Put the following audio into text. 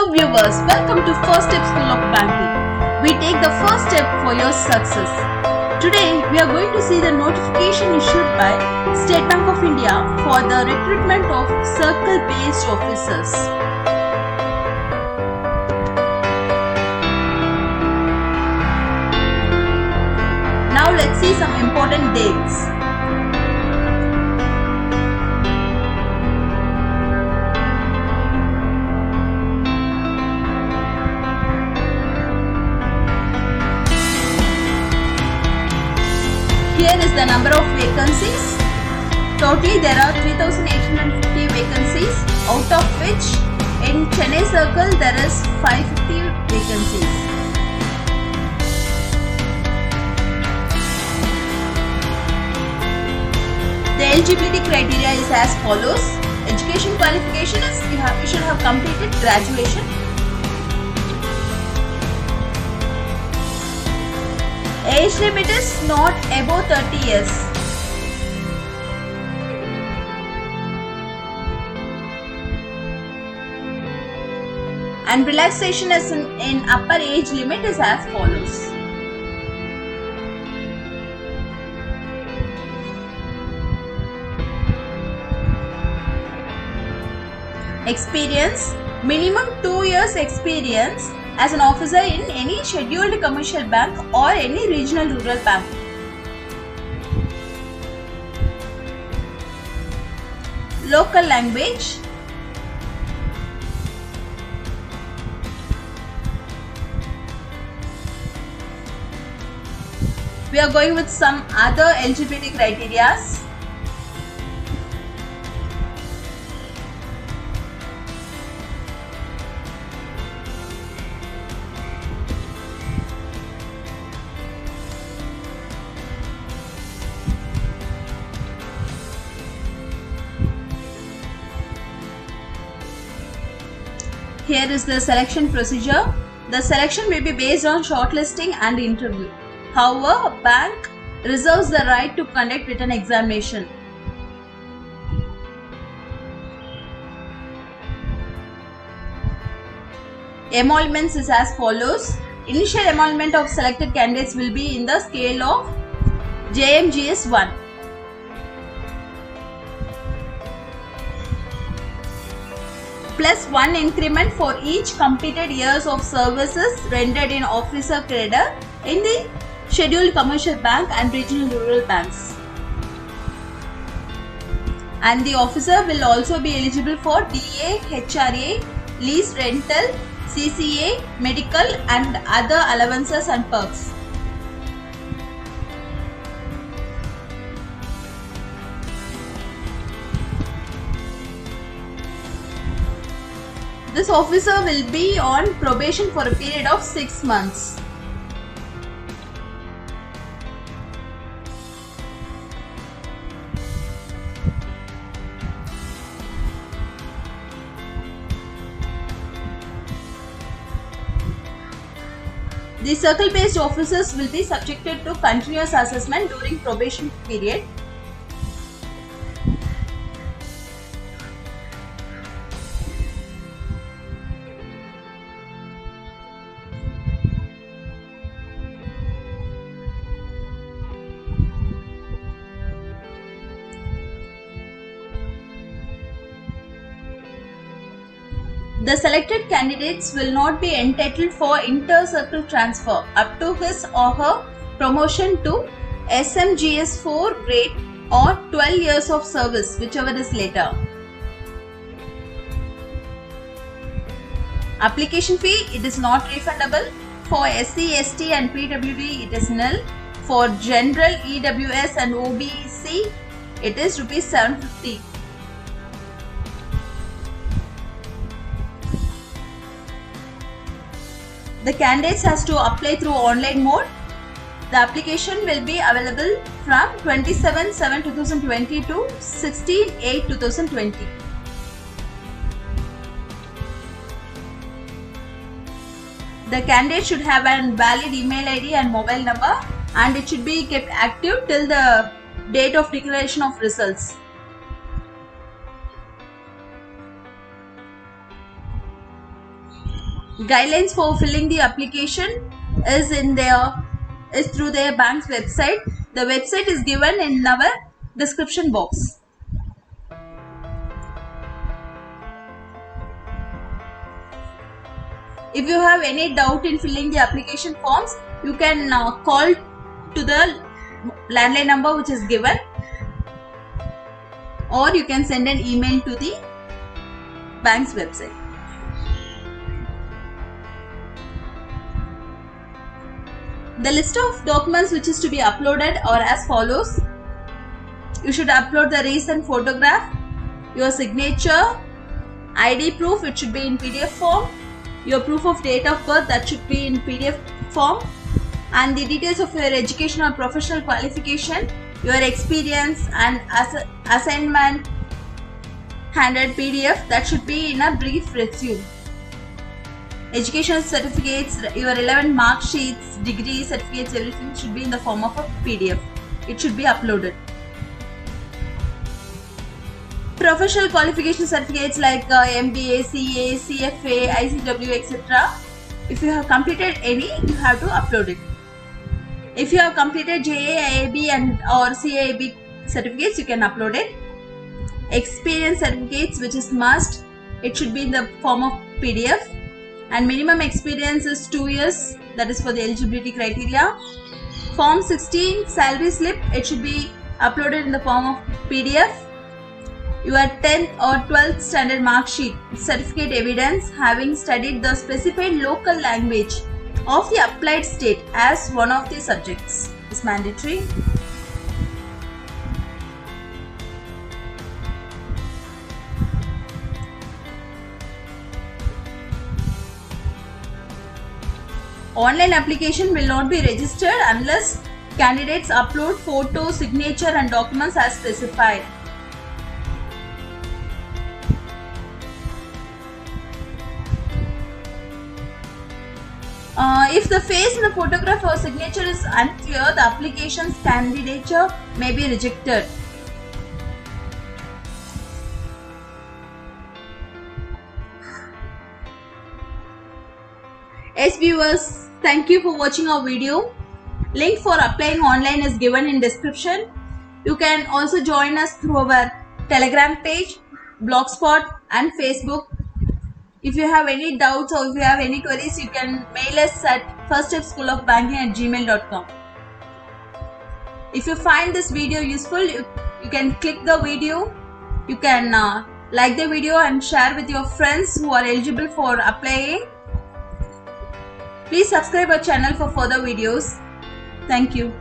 Hello viewers, welcome to First Step School of Banking. We take the first step for your success. Today we are going to see the notification issued by State Bank of India for the recruitment of circle-based officers. Now let's see some important dates. Here is the number of vacancies. Totally there are 3,850 vacancies, out of which in Chennai Circle there is 550 vacancies. The eligibility criteria is as follows. Education qualification is you should have completed graduation. Age limit is not above 30 years. And relaxation is in upper age limit is as follows. Experience, minimum 2 years experience as an officer in any scheduled commercial bank or any regional rural bank. Local language. We are going with some other eligibility criteria. Here is the selection procedure. The selection may be based on shortlisting and interview. However, a bank reserves the right to conduct written examination. Emoluments is as follows. Initial emolument of selected candidates will be in the scale of JMGS 1. Plus 1 increment for each completed years of services rendered in officer cadre in the scheduled commercial bank and regional rural banks. And the officer will also be eligible for DA, HRA, lease rental, CCA, medical and other allowances and perks. This officer will be on probation for a period of 6 months. The circle-based officers will be subjected to continuous assessment during probation period. The selected candidates will not be entitled for inter-circle transfer up to his or her promotion to SMGS 4 grade or 12 years of service, whichever is later. Application fee, it is not refundable. For SC, ST and PWD, it is nil. For General, EWS and OBC, it is Rs 750. The candidates has to apply through online mode. The application will be available from 27/7/2020 to 16/8/2020. The candidate should have a valid email ID and mobile number, and it should be kept active till the date of declaration of results. Guidelines for filling the application is through their bank's website. The website is given in our description box. If you have any doubt in filling the application forms, you can call to the landline number which is given, or you can send an email to the bank's website. The list of documents which is to be uploaded are as follows. You should upload the recent photograph, your signature, ID proof, it should be in PDF form, your proof of date of birth, that should be in PDF form, and the details of your education or professional qualification, your experience and assignment handed PDF, that should be in a brief resume. Educational certificates, your relevant mark sheets, degree certificates, everything should be in the form of a PDF. It should be uploaded. Professional qualification certificates like MBA, CA, CFA, ICW, etc. If you have completed any, you have to upload it. If you have completed JA, IAB and or CAAB certificates, you can upload it. Experience certificates, which is must, it should be in the form of PDF. And minimum experience is 2 years, that is for the eligibility criteria. Form 16 salary slip, it should be uploaded in the form of PDF. Your 10th or 12th standard mark sheet, certificate evidence having studied the specified local language of the applied state as one of the subjects is mandatory. Online application will not be registered unless candidates upload photo, signature and documents as specified. If the face in the photograph or signature is unclear, the application's candidature may be rejected. Yes viewers, thank you for watching our video. Link for applying online is given in description. You can also join us through our Telegram page, Blogspot and Facebook. If you have any doubts or if you have any queries, you can mail us at firststepschoolofbanking@gmail.com. If you find this video useful, you can click the video, you can like the video and share with your friends who are eligible for applying. Please subscribe our channel for further videos. Thank you.